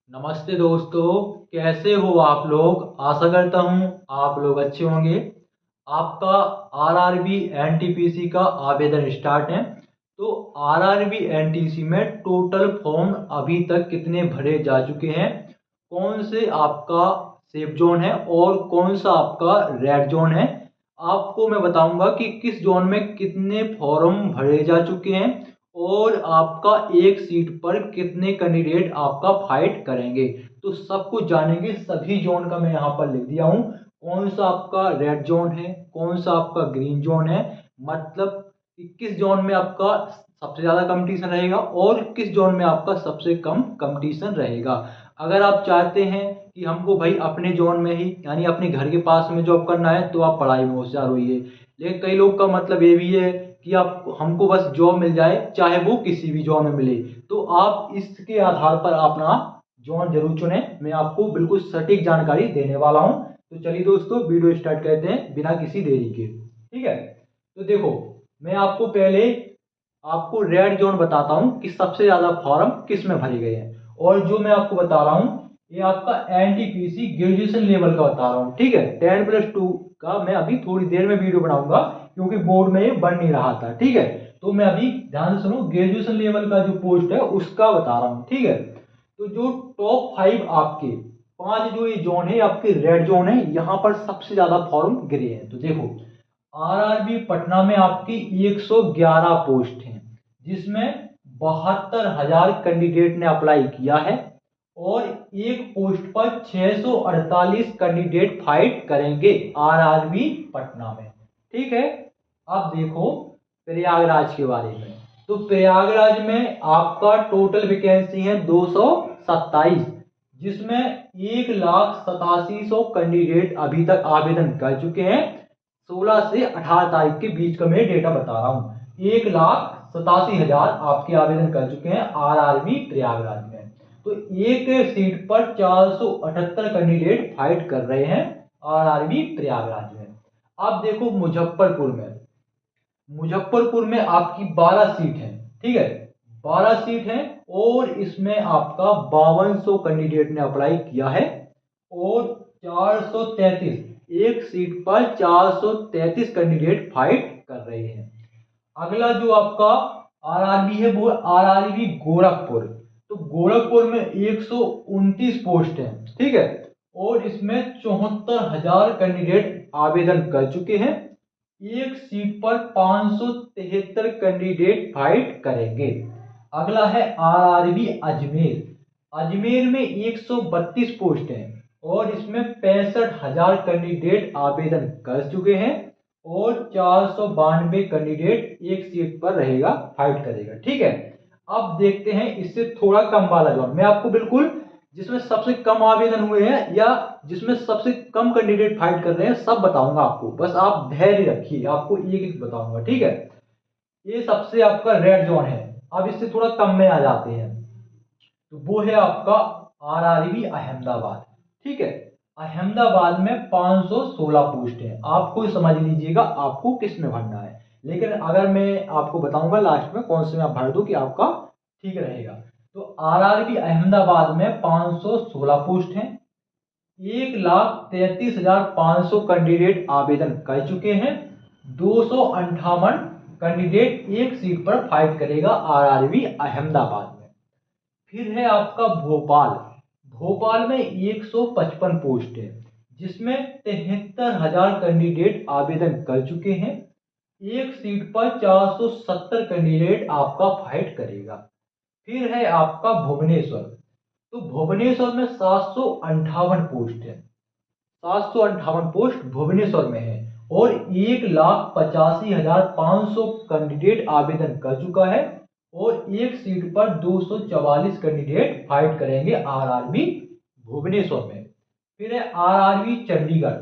नमस्ते दोस्तों, कैसे हो आप लोग। आशा करता हूँ आप लोग अच्छे होंगे। आपका आरआरबी एनटीपीसी का आवेदन स्टार्ट है। तो आरआरबी एनटीसी में टोटल फॉर्म अभी तक कितने भरे जा चुके हैं, कौन से आपका सेफ जोन है और कौन सा आपका रेड जोन है, आपको मैं बताऊंगा कि किस जोन में कितने फॉर्म भरे जा चुके हैं और आपका एक सीट पर कितने कैंडिडेट आपका फाइट करेंगे। तो सब कुछ जानेंगे, सभी जोन का मैं यहाँ पर लिख दिया हूँ। कौन सा आपका रेड जोन है, कौन सा आपका ग्रीन जोन है, मतलब कि किस जोन में आपका सबसे ज़्यादा कंपटीशन रहेगा और किस जोन में आपका सबसे कम कंपटीशन रहेगा। अगर आप चाहते हैं कि हमको भाई अपने जोन में ही यानी अपने घर के पास में जॉब करना है तो आप पढ़ाई में होशियार होइए। लेकिन कई लोग का मतलब ये भी है कि आप हमको बस जॉब मिल जाए, चाहे वो किसी भी जॉब में मिले। तो आप इसके आधार पर अपना जोन जरूर चुने। मैं आपको बिल्कुल सटीक जानकारी देने वाला हूं। तो चलिए दोस्तों, वीडियो स्टार्ट करते हैं बिना किसी देरी के। ठीक है, तो देखो, मैं आपको पहले आपको रेड जोन बताता हूं कि सबसे ज्यादा फॉर्म किस में भरे गए हैं। और जो मैं आपको बता रहा हूं ये आपका एनटीपीसी ग्रेजुएशन लेवल का बता रहा हूं। ठीक है, 10+2 का मैं अभी थोड़ी देर में वीडियो बनाऊंगा क्योंकि बोर्ड में ये बन नहीं रहा था। ठीक है, तो मैं अभी ध्यान से सुनो, ग्रेजुएशन लेवल का जो पोस्ट है उसका बता रहा हूँ। ठीक है, तो जो टॉप 5 आपके 5 जो ये जोन है आपके रेड जोन है, यहाँ पर सबसे ज्यादा फॉर्म गिरे हैं। तो देखो, आरआरबी पटना में आपकी 111 पोस्ट हैं, जिसमें 72,000 कैंडिडेट ने अप्लाई किया है और एक पोस्ट पर 648 कैंडिडेट फाइट करेंगे आरआरबी पटना में। ठीक है, अब देखो प्रयागराज के बारे में। तो प्रयागराज में आपका टोटल वैकेंसी है 227, जिसमें 1,87,100 कैंडिडेट अभी तक आवेदन कर चुके हैं। 16 से 18 तारीख के बीच का मैं डेटा बता रहा हूँ। 1,87,000 आपके आवेदन कर चुके हैं आरआरबी प्रयागराज में। तो एक सीट पर 478 कैंडिडेट फाइट कर रहे हैं आरआरबी प्रयागराज में। अब देखो मुजफ्फरपुर में आपकी 12 सीट है। ठीक है, 12 सीट है और इसमें आपका 5200 कैंडिडेट ने अप्लाई किया है और 433 एक सीट पर 433 कैंडिडेट फाइट कर रहे हैं। अगला जो आपका आरआरबी है वो आरआरबी गोरखपुर। तो गोरखपुर में 129 पोस्ट है। ठीक है, और इसमें 74,000 कैंडिडेट आवेदन कर चुके हैं। एक सीट पर 573 कैंडिडेट फाइट करेंगे। अगला है आरआरबी अजमेर। अजमेर में 132 पोस्ट हैं और इसमें 65,000 कैंडिडेट आवेदन कर चुके हैं और 492 कैंडिडेट एक सीट पर रहेगा, फाइट करेगा। ठीक है, अब देखते हैं इससे थोड़ा कम वाला जोन। मैं आपको बिल्कुल जिसमें सबसे कम आवेदन हुए हैं या जिसमें सबसे कम कैंडिडेट फाइट कर रहे हैं सब बताऊंगा आपको, बस आप धैर्य रखिए, आपको एक एक बताऊंगा। ठीक है, ये सबसे आपका रेड जोन है। अब इससे थोड़ा कम में आ जाते हैं, तो वो है आपका आरआरबी अहमदाबाद। ठीक है, अहमदाबाद में 516 पोस्ट है। आपको समझ लीजिएगा आपको किस में भरना है, लेकिन अगर मैं आपको बताऊंगा लास्ट में कौन से में आप भर दो कि आपका ठीक रहेगा। तो आरआरबी अहमदाबाद में 516 पोस्ट है। 1,33,500 कैंडिडेट आवेदन कर चुके हैं। 258 कैंडिडेट एक सीट पर फाइट करेगा आरआरबी अहमदाबाद में। फिर है आपका भोपाल। भोपाल में 155 पोस्ट है, जिसमें 73,000 कैंडिडेट आवेदन कर चुके हैं। एक सीट पर 470 कैंडिडेट आपका फाइट करेगा। फिर है आपका भुवनेश्वर। तो भुवनेश्वर में 758 पोस्ट है। 758 पोस्ट भुवनेश्वर में है और 1,85,500 कैंडिडेट आवेदन कर चुका है और एक सीट पर 244 कैंडिडेट फाइट करेंगे आरआरबी भुवनेश्वर में। फिर है आरआरबी चंडीगढ़।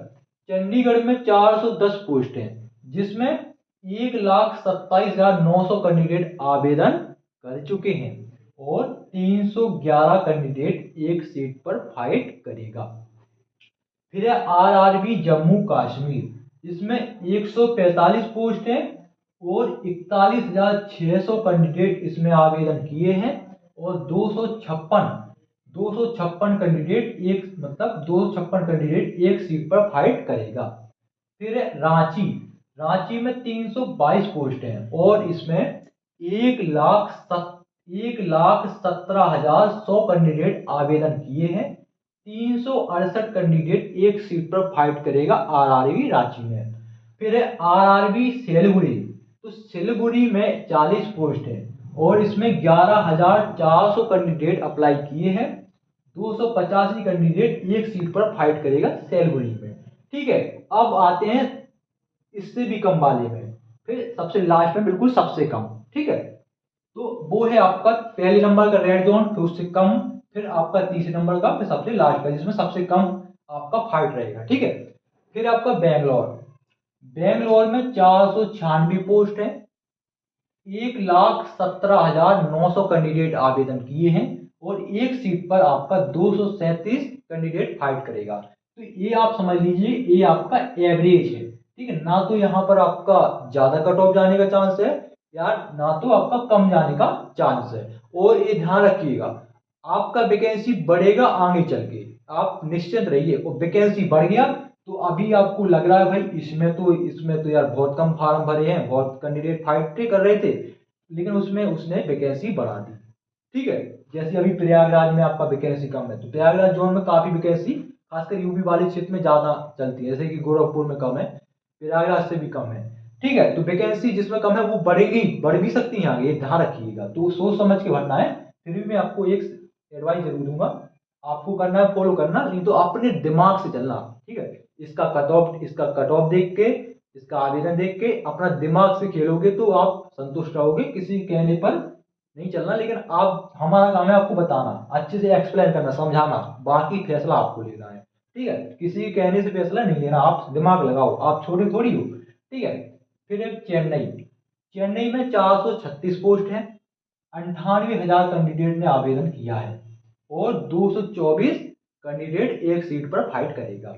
चंडीगढ़ में 410 पोस्ट है, जिसमें 1,27,900 कैंडिडेट आवेदन कर चुके हैं और 311 कैंडिडेट एक सीट पर फाइट करेगा। फिर है आरआरबी जम्मू कश्मीर। इसमें 145 पोस्ट है और 41,600 कैंडिडेट इसमें आवेदन किए हैं और 256 256 कैंडिडेट एक मतलब 256 कैंडिडेट एक सीट पर फाइट करेगा। फिर है रांची। रांची में 322 पोस्ट हैं और इसमें 1,17,100 कैंडिडेट आवेदन किए हैं। 368 कैंडिडेट एक सीट पर फाइट करेगा आरआरबी रांची में। फिर है आरआरबी सिलीगुड़ी। तो सिलीगुड़ी में 40 पोस्ट है और इसमें 11,400 कैंडिडेट अप्लाई किए हैं। 285 कैंडिडेट एक सीट पर फाइट करेगा सिलीगुड़ी में। ठीक है, अब आते हैं इससे भी कम वाले में, फिर सबसे लास्ट में बिल्कुल सबसे कम। ठीक है, तो वो है आपका पहले नंबर का रेड जोन, फिर उससे कम, फिर आपका तीसरे नंबर का, फिर सबसे लास्ट का जिसमें सबसे कम आपका फाइट रहेगा। ठीक है, फिर आपका बेंगलोर। बेंगलोर में 496 पोस्ट है। 1,17,900 कैंडिडेट आवेदन किए हैं और एक सीट पर आपका 237 कैंडिडेट फाइट करेगा। तो ये आप समझ लीजिए ये आपका एवरेज है। ठीक है, ना तो यहाँ पर आपका ज्यादा कट ऑफ जाने का चांस है या ना तो आपका कम जाने का चांस है। और ये ध्यान रखिएगा, आपका वैकेंसी बढ़ेगा आगे चल के, आप निश्चिंत रहिए। और वैकेंसी बढ़ गया तो अभी आपको लग रहा है भाई इसमें तो यार बहुत कम फार्म भरे हैं, बहुत कैंडिडेट फाइट कर रहे थे, लेकिन उसमें उसने वैकेंसी बढ़ा दी। ठीक है, जैसे अभी प्रयागराज में आपका वैकेंसी कम है तो प्रयागराज जोन में काफी वैकेंसी खासकर यूपी वाले क्षेत्र में ज्यादा चलती है, जैसे कि गोरखपुर में कम है, प्रयागराज से भी कम है। ठीक है, तो वैकेंसी जिसमें कम है वो बढ़ेगी, बढ़ भी सकती है आगे, ये ध्यान रखिएगा। तो सोच समझ के भरना है। फिर भी मैं आपको एक एडवाइस जरूर दूंगा, आपको करना है फॉलो करना, नहीं तो अपने दिमाग से चलना। ठीक है, इसका कट ऑफ देख के, इसका आवेदन देख के अपना दिमाग से खेलोगे तो आप संतुष्ट रहोगे, किसी के कहने पर नहीं चलना। लेकिन आप, हमारा काम है आपको बताना, अच्छे से एक्सप्लेन करना, समझाना, बाकी फैसला आपको लेना है। ठीक है, किसी के कहने से फैसला नहीं लेना, आप दिमाग लगाओ, आप छोटे थोड़ी हो। ठीक है, फिर है चेन्नई। चेन्नई में 436 पोस्ट है। 98,000 कैंडिडेट ने आवेदन किया है और 224 कैंडिडेट एक सीट पर फाइट करेगा।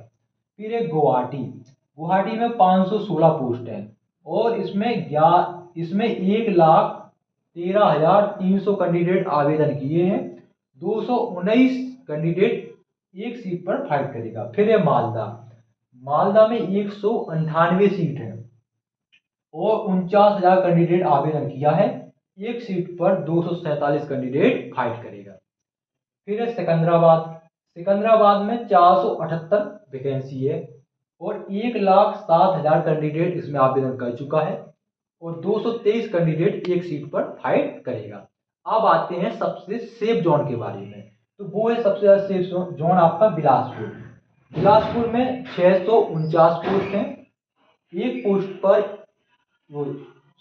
फिर है गुवाहाटी। गुवाहाटी में 516 पोस्ट है और इसमें 1,13,300 कैंडिडेट आवेदन किए हैं। 219 कैंडिडेट एक सीट पर फाइट करेगा। फिर है मालदा। मालदा में 198 सीट है और 49,000 कैंडिडेट आवेदन किया है। एक सीट पर 247 कैंडिडेट फाइट करेगा। फिर है सिकंदराबाद। सिकंदराबाद में 478 वैकेंसी है और 1,07,000 कैंडिडेट इसमें आवेदन कर चुका है और 223 कैंडिडेट एक सीट पर फाइट करेगा। अब आते हैं सबसे सेफ जोन के बारे में। तो वो है सबसे ज्यादा सेफ जोन आपका बिलासपुर। बिलासपुर में 649 पोस्ट हैं। एक पोस्ट पर वो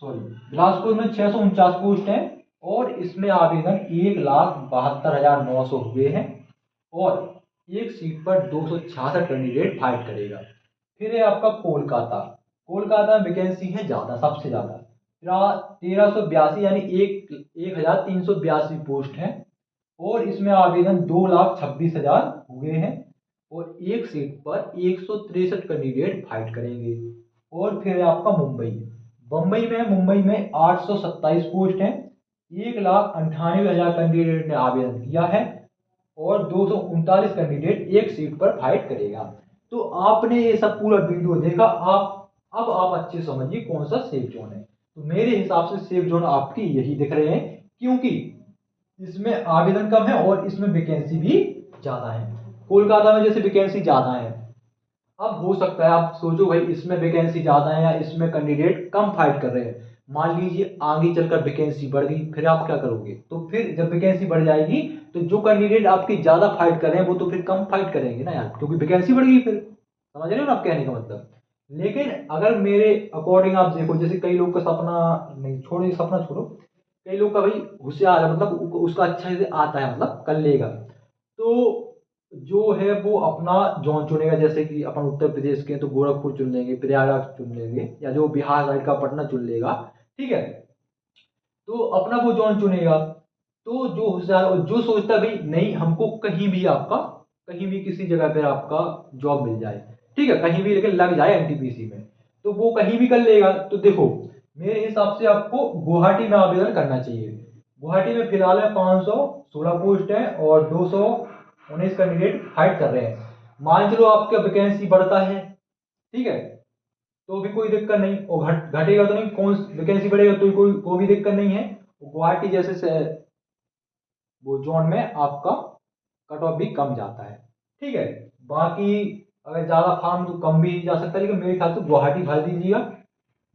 सॉरी बिलासपुर में 649 पोस्ट हैं और इसमें आवेदन 1,72,900 हुए हैं और एक सीट पर 266 कैंडिडेट फाइट करेगा। फिर है आपका कोलकाता। कोलकाता में वैकेंसी है ज्यादा, सबसे ज्यादा 1382 यानी 1,382 पोस्ट है और इसमें आवेदन 2,26,000 हुए हैं और एक सीट पर 163 कैंडिडेट फाइट करेंगे। और फिर है आपका मुंबई। मुंबई में 827 पोस्ट हैं। 1,98,000 कैंडिडेट ने आवेदन किया है और 239 कैंडिडेट एक सीट पर फाइट करेगा। तो आपने ये सब पूरा वीडियो देखा, अब आप अच्छे समझिए कौन सा सेफ जोन है। तो मेरे हिसाब से सेफ जोन आपके यही दिख रहे हैं, क्योंकि इसमें आवेदन कम है और इसमें वैकेंसी भी ज्यादा है। कोलकाता में जैसे वैकेंसी ज्यादा है, अब हो सकता है आप सोचो भाई इसमें वैकेंसी ज्यादा है या इसमें कैंडिडेट कम फाइट कर रहे हैं, मान लीजिए आगे चलकर वैकेंसी बढ़ गई, फिर आप क्या करोगे? तो फिर जब वैकेंसी बढ़ जाएगी तो जो कैंडिडेट आपके ज्यादा फाइट कर रहे हैं वो तो फिर कम फाइट करेंगे ना यार, क्योंकि वैकेंसी बढ़ गई। फिर समझ रहे हो ना आप कहने का मतलब। लेकिन अगर मेरे अकॉर्डिंग आप देखो, जैसे कई लोग का सपना, नहीं छोड़ो सपना छोड़ो, कई लोग का भाई होशियार है, मतलब उसका अच्छा से आता है, मतलब कर लेगा, तो जो है वो अपना जोन चुनेगा। जैसे कि अपन उत्तर प्रदेश के हैं तो गोरखपुर चुन लेंगे, प्रयागराज चुन लेंगे, या जो बिहार साइड का पटना चुन लेगा। ठीक है, तो अपना वो जोन चुनेगा। तो जो होशियार और जो सोचता है भाई नहीं हमको कहीं भी आपका, कहीं भी किसी जगह पर आपका जॉब मिल जाए, ठीक है, कहीं भी लेकिन लग जाए एनटीपीसी में, तो वो कहीं भी कर लेगा। तो देखो मेरे हिसाब से आपको गुवाहाटी में आवेदन करना चाहिए। गुवाहाटी में फिलहाल में 516 पोस्ट है और 219 कैंडिडेट फाइट कर रहे हैं। मान चलो आपका वैकेंसी बढ़ता है, ठीक है, तो भी कोई दिक्कत नहीं, और घटेगा तो नहीं, कौन वैकेंसी बढ़ेगा तो कोई भी दिक्कत नहीं है। गुवाहाटी जैसे से वो जोन में आपका कट ऑफ भी कम जाता है, ठीक है। बाकी अगर ज़्यादा फार्म तो कम भी जा सकता है, लेकिन मेरे ख्याल से गुवाहाटी भर दीजिएगा।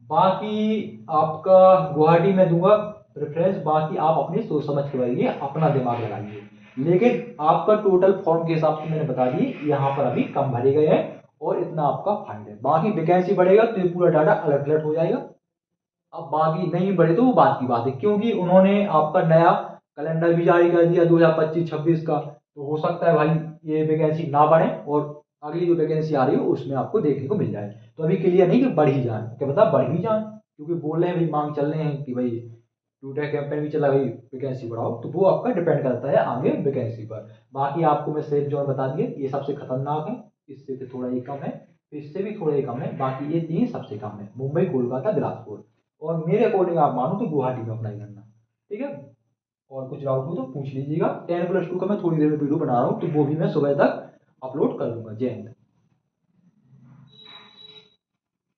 बाकी आपका गुवाहाटी में दूंगा प्रेफरेंस, बाकी आप अपनी सोच समझ के भरिए, अपना दिमाग लगाइए। लेकिन आपका टोटल फॉर्म के हिसाब से मैंने बता दी, यहाँ पर अभी कम भरे गए हैं और इतना आपका फंड है। बाकी वैकेंसी बढ़ेगा तो ये पूरा डाटा अलर्ट अलर्ट हो जाएगा। अब बाकी नहीं बढ़े तो वो बात की बात है, क्योंकि उन्होंने आपका नया कैलेंडर भी जारी कर दिया 2025-26 का, तो हो सकता है भाई ये वैकेंसी ना बढ़े और अगली जो वैकेंसी आ रही हो उसमें आपको देखने को मिल जाए। तो अभी क्लियर नहीं कि बढ़ ही जाए, क्या पता बढ़ भी जाए, क्योंकि बोल रहे हैं भाई, मांग चल रहे हैं कि भाई ट्विटर कैंपेन भी चला भाई वैकेंसी बढ़ाओ, तो वो आपका डिपेंड करता है आगे वैकेंसी पर। बाकी आपको मैं सेफ जोन बता दिए, ये सबसे खतरनाक है, इससे तो थोड़ा ही कम है, इससे भी थोड़ा ही कम है, बाकी ये तीन सबसे कम है, मुंबई, कोलकाता, बिलासपुर। और मेरे अकॉर्डिंग आप मानो तो गुवाहाटी में अप्लाई करना, ठीक है। और कुछ डाउट हो तो पूछ लीजिएगा। 10+2 का मैं थोड़ी देर में वीडियो बना रहा हूँ, तो वो भी मैं सुबह तक अपलोड कर दूंगा। जय हिंद।